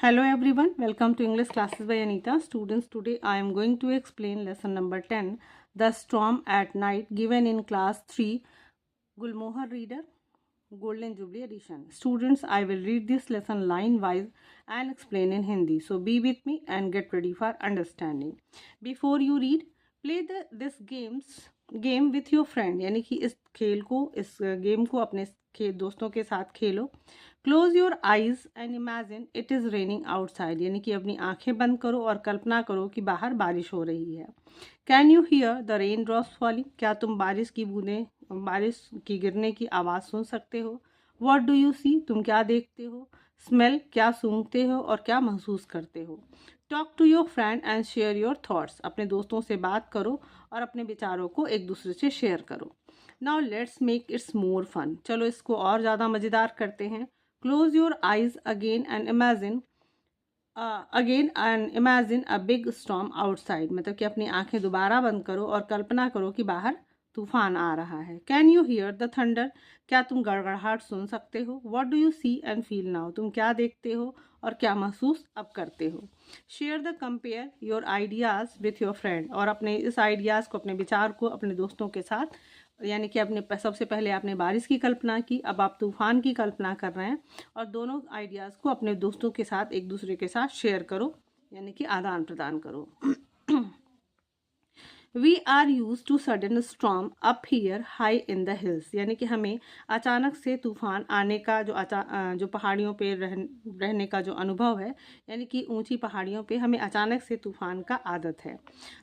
Hello everyone, welcome to English classes by Anita. Students, today I am going to explain lesson number 10, The Storm at Night, given in class 3, Gulmohar Reader, Golden Jubilee Edition. Students, I will read this lesson line wise and explain in Hindi. So be with me and get ready for understanding. Before you read, play this game with your friend. यानी कि इस game को अपने दोस्तों के साथ खेलो. Close your eyes and imagine it is raining outside. यानी कि अपनी आंखें बंद करो और कल्पना करो कि बाहर बारिश हो रही है. Can you hear the rain drops falling. क्या तुम बारिश की गिरने की आवाज़ सुन सकते हो. वॉट डू यू सी. तुम क्या देखते हो. स्मेल. क्या सूंघते हो और क्या महसूस करते हो. Talk to your friend and share your thoughts. अपने दोस्तों से बात करो और अपने विचारों को एक दूसरे से शेयर करो. Now let's make it's more fun. चलो इसको और ज़्यादा मज़ेदार करते हैं. Close your eyes again and imagine a big storm outside. मतलब कि अपनी आंखें दोबारा बंद करो और कल्पना करो कि बाहर तूफान आ रहा है. Can you hear the thunder. क्या तुम गड़गड़ाहट सुन सकते हो. What do you see and feel now. तुम क्या देखते हो और क्या महसूस अब करते हो. Share the compare your ideas with your friend. और अपने इस आइडियाज़ को, अपने विचार को अपने दोस्तों के साथ, यानी कि सबसे पहले आपने बारिश की कल्पना की, अब आप तूफान की कल्पना कर रहे हैं और दोनों आइडियाज़ को अपने दोस्तों के साथ एक दूसरे के साथ शेयर करो, यानी कि आदान प्रदान करो. We are use to sudden storm up here high in the hills. यानी कि हमें अचानक से तूफान आने का जो पहाड़ियों पे रहने का जो अनुभव है, यानी कि ऊंची पहाड़ियों पे हमें अचानक से तूफान का आदत है.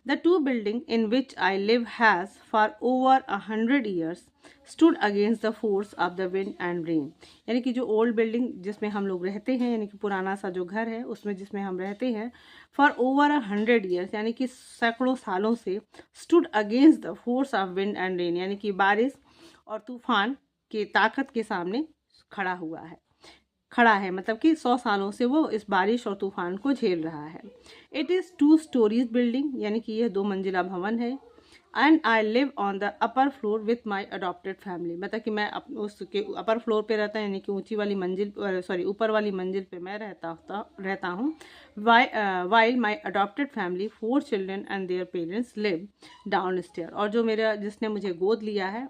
The two building in which I live has for over 100 years stood against the force of the wind and rain. यानी कि जो ओल्ड बिल्डिंग जिसमें हम लोग रहते हैं, यानी कि पुराना सा जो घर है उसमें जिसमें हम रहते हैं, फॉर ओवर 100 ईयर्स यानी कि सैकड़ों सालों से, stood against the force of wind and rain यानी कि बारिश और तूफान के ताकत के सामने खड़ा है. मतलब कि 100 सालों से वो इस बारिश और तूफान को झेल रहा है. It is 2 stories building. यानी कि यह 2 मंजिला भवन है. And I live on the upper floor with my adopted family. मतलब कि मैं उसके अपर फ्लोर पे रहता हूँ, यानी कि ऊपर वाली मंजिल पे मैं रहता हूँ. While my adopted family 4 children and their parents live down stair. और जिसने मुझे गोद लिया है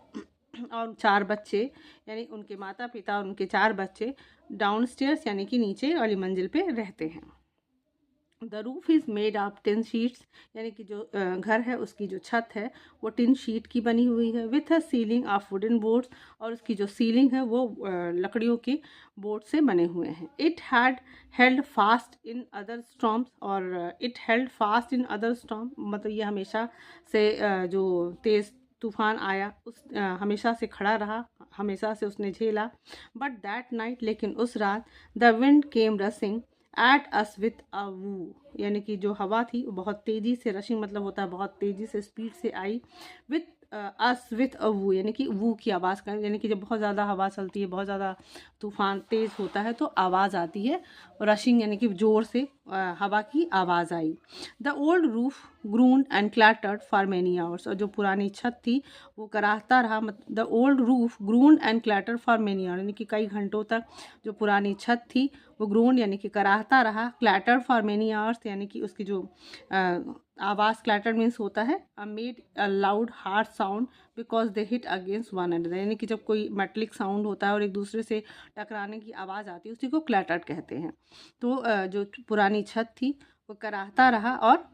और 4 बच्चे, यानी उनके माता पिता और उनके 4 बच्चे डाउन स्टेयर्स यानी कि नीचे वाली मंजिल पे रहते हैं. The roof is made of tin sheets. यानी कि जो घर है उसकी जो छत है वो टिन शीट की बनी हुई है. With a ceiling of wooden boards. और उसकी जो सीलिंग है वो लकड़ियों के बोर्ड से बने हुए हैं. It had held fast in other storms. और it held fast in other storm मतलब ये हमेशा से जो तेज़ तूफान आया हमेशा से खड़ा रहा, हमेशा से उसने झेला. बट दैट नाइट, लेकिन उस रात, the wind came rushing at us with a woo. यानी कि जो हवा थी वो बहुत तेज़ी से, रशिंग मतलब होता है बहुत तेज़ी से, स्पीड से आई. With us with a woo यानी कि वू की आवाज़ का, यानी कि जब बहुत ज़्यादा हवा चलती है, बहुत ज़्यादा तूफान तेज़ होता है तो आवाज़ आती है. रशिंग यानी कि ज़ोर से हवा की आवाज़ आई. The old roof groaned and clattered for many hours. और जो पुरानी छत थी वो कराहता रहा. The old roof groaned and clattered for many hours यानी कि कई घंटों तक जो पुरानी छत थी वो ग्रून्ड यानी कि कराहता रहा. क्लैटर्ड फॉर मैनी आवर्स यानी कि उसकी जो आवाज़, क्लैटर्ड मीन्स होता है made a loud hard sound because they hit against one another. यानी कि जब कोई मेटलिक साउंड होता है और एक दूसरे से टकराने की आवाज़ आती है उसी को क्लैटर्ड कहते हैं. तो जो पुरानी छत थी वो कराहता रहा और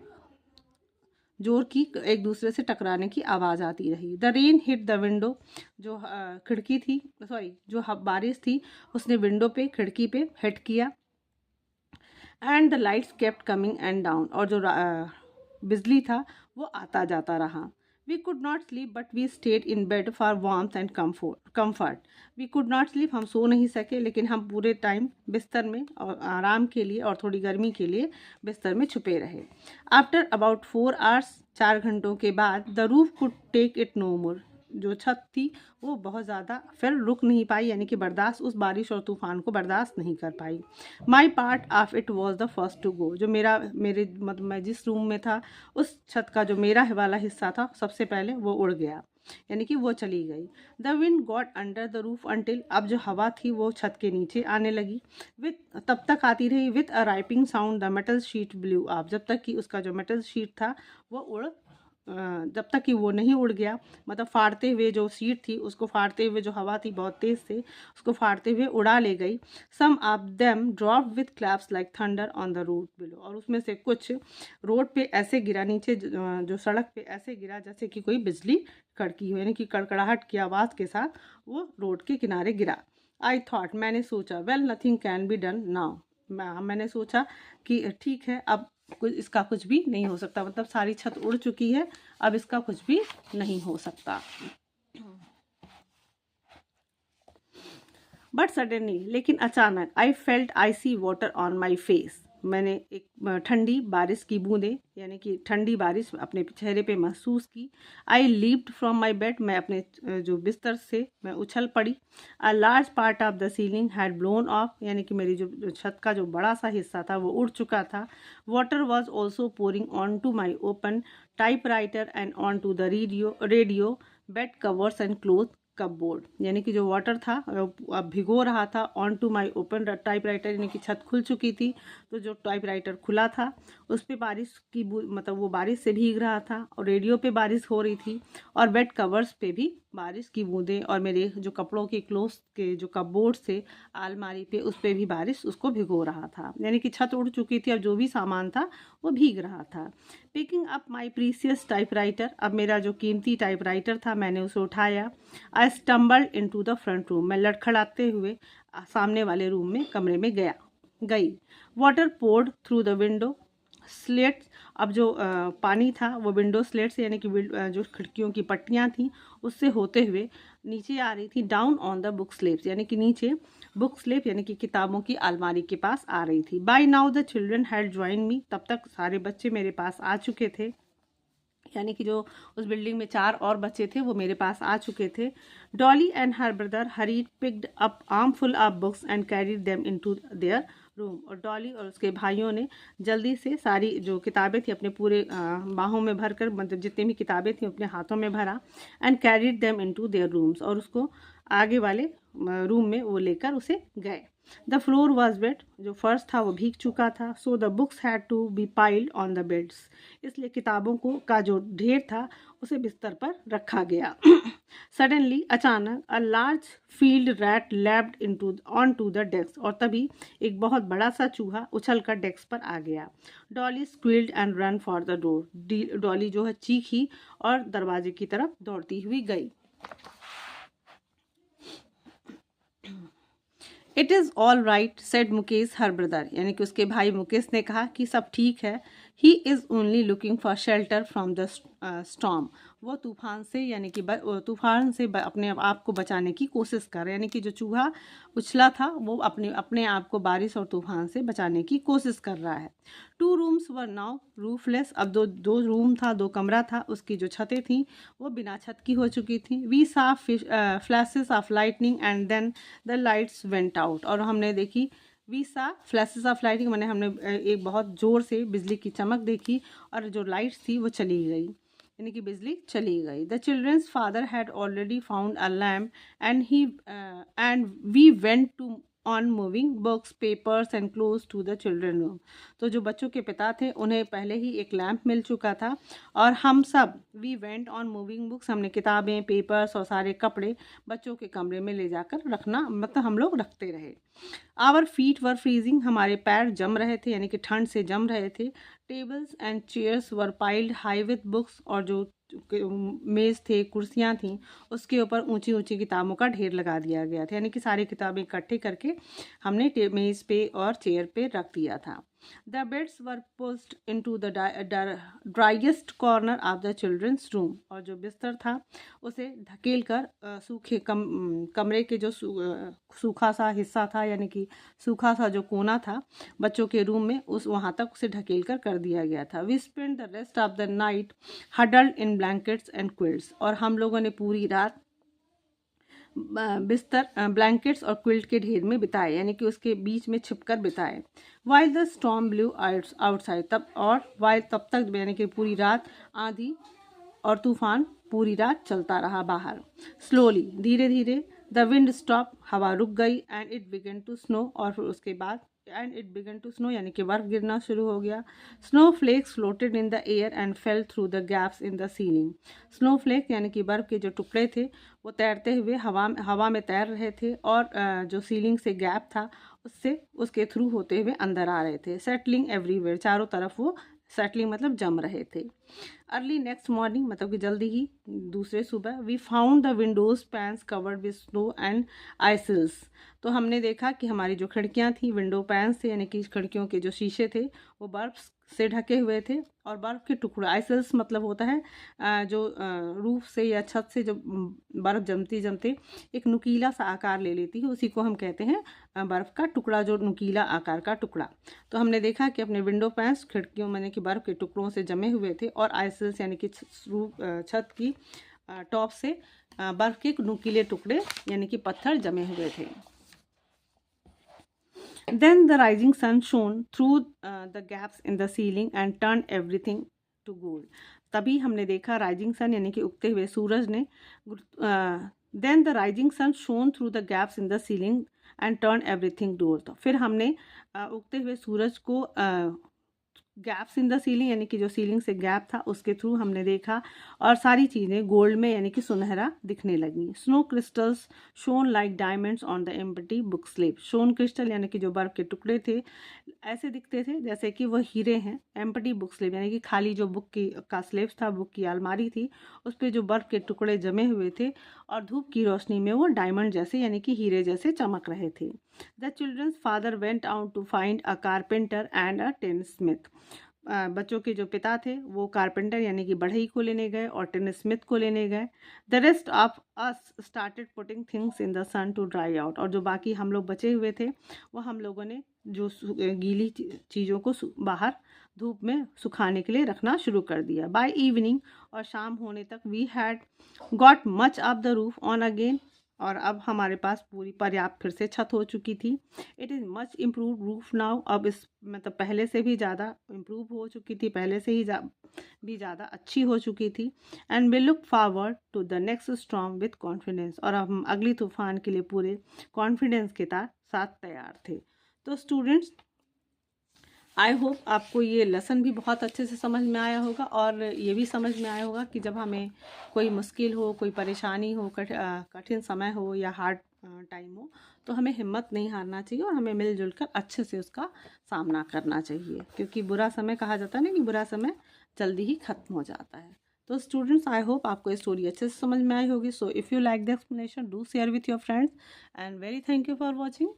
जोर की एक दूसरे से टकराने की आवाज़ आती रही. The rain hit the window. जो खिड़की थी, जो बारिश थी उसने विंडो पे, खिड़की पे हिट किया. And the lights kept coming and down. और जो बिजली था वो आता जाता रहा. We could not sleep but we stayed in bed for warmth and comfort. We could not sleep, हम सो नहीं सके, लेकिन हम पूरे टाइम बिस्तर में और आराम के लिए और थोड़ी गर्मी के लिए बिस्तर में छुपे रहे. आफ्टर अबाउट 4 आवर्स, 4 घंटों के बाद, the roof could take it no more. जो छत थी वो बहुत ज़्यादा फिर रुक नहीं पाई, यानी कि बर्दाश्त, उस बारिश और तूफान को बर्दाश्त नहीं कर पाई. My part of it was the first to go. जो मतलब मैं जिस रूम में था उस छत का जो मेरा वाला हिस्सा था सबसे पहले वो उड़ गया. यानी कि वो चली गई। The wind got under the roof until, अब जो हवा थी वो छत के नीचे आने लगी। विथ तब तक आती रही। With a ripening sound the metal sheet blew up, जब तक कि उसका जो मेटल शीट था वो जब तक कि वो नहीं उड़ गया, मतलब फाड़ते हुए जो सीट थी उसको फाड़ते हुए जो हवा थी बहुत तेज से उसको फाड़ते हुए उड़ा ले गई। Some of them drop with claps like thunder on the road below, और उसमें से कुछ रोड पे ऐसे गिरा, नीचे जो सड़क पे ऐसे गिरा जैसे कि कोई बिजली कड़की हो, यानी कि कड़कड़ाहट की आवाज़ के साथ वो रोड के किनारे गिरा। आई थॉट, मैंने सोचा, well nothing can be done now, मैंने सोचा कि ठीक है, अब कुछ इसका कुछ भी नहीं हो सकता, मतलब सारी छत उड़ चुकी है, अब इसका कुछ भी नहीं हो सकता। बट सडनली, लेकिन अचानक, I felt icy water on my face, मैंने एक ठंडी बारिश की बूंदें यानी कि ठंडी बारिश अपने चेहरे पे महसूस की। आई लीप्ड फ्रॉम माई बेड, मैं अपने जो बिस्तर से मैं उछल पड़ी। A large part of the ceiling had blown of, यानी कि मेरी जो छत का जो बड़ा सा हिस्सा था वो उड़ चुका था। Water was also pouring onto my open typewriter and onto the radio bed covers and cloth cupboard, यानी कि जो वाटर था अब भिगो रहा था onto my open typewriter, यानी कि छत खुल चुकी थी तो जो टाइप राइटर खुला था उस पर बारिश की मतलब वो बारिश से भीग रहा था, और रेडियो पे बारिश हो रही थी, और बेड कवर्स पे भी बारिश की बूंदें, और मेरे जो कपड़ों के क्लोथ के जो कपबोर्ड से अलमारी पे उस पर भी बारिश उसको भिगो रहा था, यानी कि छत उड़ चुकी थी, अब जो भी सामान था वो भीग रहा था। Picking up my precious type writer, अब मेरा जो कीमती टाइप राइटर था मैंने उसे उठाया। आई stumbled into the front room, मैं लड़खड़ाते हुए सामने वाले रूम में कमरे में गई। Water poured through the window slats, अब जो पानी था वो विंडो स्लेट से, यानी कि जो खिड़कियों की पट्टियाँ थी उससे होते हुए नीचे आ रही थी। Down on the book slabs, यानी कि नीचे बुक स्लेब यानी कि किताबों की अलमारी के पास आ रही थी। By now the children had join me, तब तक सारे बच्चे मेरे पास आ चुके थे, यानी कि जो उस बिल्डिंग में 4 और बच्चे थे वो मेरे पास आ चुके थे। Dolly and her brother hurried picked up armful of books and carried them into their room, और डॉली और उसके भाइयों ने जल्दी से सारी जो किताबें थी अपने पूरे बाहों में भरकर, मतलब जितनी भी किताबें थी अपने हाथों में भरा, and carried them into their rooms, और उसको आगे वाले रूम में वो लेकर उसे गए। द फ्लोर वॉज वेट, जो फर्श था वो भीग चुका था। So the books had to be piled on the beds, इसलिए किताबों को का जो ढेर था उसे बिस्तर पर रखा गया। सडनली, अचानक, a large field rat leapt into onto the desk, और तभी एक बहुत बड़ा सा चूहा उछलकर डेस्क पर आ गया। Dolly squealed and ran for the door, Dolly जो है चीखी और दरवाजे की तरफ दौड़ती हुई गई। It is all right said Mukesh her brother, यानी कि उसके भाई मुकेश ने कहा कि सब ठीक है। He is only looking for shelter from the storm, वो तूफान से यानी कि तूफान से अपने आप को बचाने की कोशिश कर रहा है, यानी कि जो चूहा उछला था वो अपने आप को बारिश और तूफान से बचाने की कोशिश कर रहा है। 2 रूम्स वर नाउ रूफलेस, अब दो रूम था, 2 कमरा था, उसकी जो छतें थी वो बिना छत की हो चुकी थी। We saw flashes of lightning and then the lights went out, और हमने देखी we saw flashes of lighting, मैंने हमने एक बहुत ज़ोर से बिजली की चमक देखी और जो लाइट्स थी वो चली गई, यानी कि बिजली चली गई। The children's father had already found a lamp and we went to on moving books papers and close to the children room, तो जो बच्चों के पिता थे उन्हें पहले ही एक लैम्प मिल चुका था, और हम सब we went on moving books, हमने किताबें पेपर्स और सारे कपड़े बच्चों के कमरे में ले जाकर रखना, मतलब हम लोग रखते रहे। आवर फीट वर फ्रीजिंग, हमारे पैर जम रहे थे, यानी कि ठंड से जम रहे थे। Tables and chairs were piled high with books, और जो मेज़ थे कुर्सियाँ थीं उसके ऊपर ऊंची ऊंची किताबों का ढेर लगा दिया गया था, यानी कि सारी किताबें इकट्ठे करके हमने मेज़ पे और चेयर पे रख दिया था। The beds were pushed into the driest corner of the children's room, और जो बिस्तर था उसे धकेल कर सूखे कमरे के जो सूखा सा हिस्सा था, यानी कि सूखा सा जो कोना था बच्चों के रूम में, उस वहाँ तक उसे ढकेल कर दिया गया था। We spend the rest of the night huddled in blankets and quilts, और हम लोगों ने पूरी रात बिस्तर ब्लैंकेट्स और क्विल्ट के ढेर में बिताए, यानी कि उसके बीच में छिपकर बिताए। While the storm blue outside, तब तक यानी कि पूरी रात आंधी और तूफान पूरी रात चलता रहा बाहर। स्लोली, धीरे धीरे, द विंड स्टॉप, हवा रुक गई, and it began to snow, और फिर उसके बाद यानी कि बर्फ गिरना शुरू हो गया। Snowflakes floated in the air and fell through the gaps in the ceiling. Snowflake यानी कि बर्फ के जो टुकड़े थे वो तैरते हुए हवा में तैर रहे थे, और जो सीलिंग से गैप था उसके थ्रू होते हुए अंदर आ रहे थे। सेटलिंग एवरीवेयर, चारों तरफ वो सेटलिंग मतलब जम रहे थे। अर्ली नेक्स्ट मॉर्निंग मतलब कि जल्दी ही दूसरे सुबह, we found the windows panes covered with snow and icicles. तो हमने देखा कि हमारी जो खिड़कियां थी, विंडो पैन्स थे यानी कि खिड़कियों के जो शीशे थे वो बर्फ से ढके हुए थे, और बर्फ़ के टुकड़े, आइसल्स मतलब होता है जो रूफ से या छत से जो बर्फ़ जमते एक नुकीला सा आकार ले लेती है, उसी को हम कहते हैं बर्फ़ का टुकड़ा, जो नुकीला आकार का टुकड़ा। तो हमने देखा कि अपने विंडो पैन्स खिड़कियों में कि बर्फ़ के टुकड़ों से जमे हुए थे, और आइसल्स यानी कि छत की टॉप से बर्फ़ के नुकीले टुकड़े यानी कि पत्थर जमे हुए थे। Then the rising sun shone through the gaps in the ceiling and turned everything to gold. तभी हमने देखा राइजिंग सन यानी कि उगते हुए सूरज ने then the rising sun shone through the gaps in the ceiling and turned everything to gold. तो फिर हमने उगते हुए सूरज को गैप्स इन द सीलिंग यानी कि जो सीलिंग से गैप था उसके थ्रू हमने देखा, और सारी चीज़ें गोल्ड में यानी कि सुनहरा दिखने लगी। Snow crystals shown like diamonds on the empty book slab. Shown crystal यानी कि जो बर्फ़ के टुकड़े थे ऐसे दिखते थे जैसे कि वह हीरे हैं। एम्प्टी बुक स्लेब यानी कि खाली जो बुक का स्लेब्स था, बुक की अलमारी थी, उस पर जो बर्फ़ के टुकड़े जमे हुए थे और धूप की रोशनी में वो डायमंड जैसे यानी कि हीरे जैसे चमक रहे थे। The children's father went out to find a carpenter and a tinsmith. बच्चों के जो पिता थे वो कारपेंटर यानी कि बढ़ई को लेने गए और टिन स्मिथ को लेने गए। The rest of us started putting things in the sun to dry out. और जो बाकी हम लोग बचे हुए थे वो हम लोगों ने जो गीली चीज़ों को बाहर धूप में सुखाने के लिए रखना शुरू कर दिया। बाय इवनिंग, और शाम होने तक, we had got much of the roof on again. और अब हमारे पास पूरी पर्याप्त फिर से छत हो चुकी थी। It is much improve roof now. अब इस मतलब पहले से भी ज़्यादा इम्प्रूव हो चुकी थी, पहले से ही भी ज़्यादा अच्छी हो चुकी थी। And we look forward to the next storm with confidence. और अब हम अगली तूफान के लिए पूरे कॉन्फिडेंस के साथ तैयार थे। तो स्टूडेंट्स, आई होप आपको ये लेसन भी बहुत अच्छे से समझ में आया होगा, और ये भी समझ में आया होगा कि जब हमें कोई मुश्किल हो, कोई परेशानी हो, कठिन समय हो या हार्ड टाइम हो, तो हमें हिम्मत नहीं हारना चाहिए और हमें मिलजुल कर अच्छे से उसका सामना करना चाहिए, क्योंकि बुरा समय कहा जाता है ना कि बुरा समय जल्दी ही ख़त्म हो जाता है। तो स्टूडेंट्स, आई होप आपको ये स्टोरी अच्छे से समझ में आई होगी। So if you like the explanation, do share with your friends, and very thank you for watching.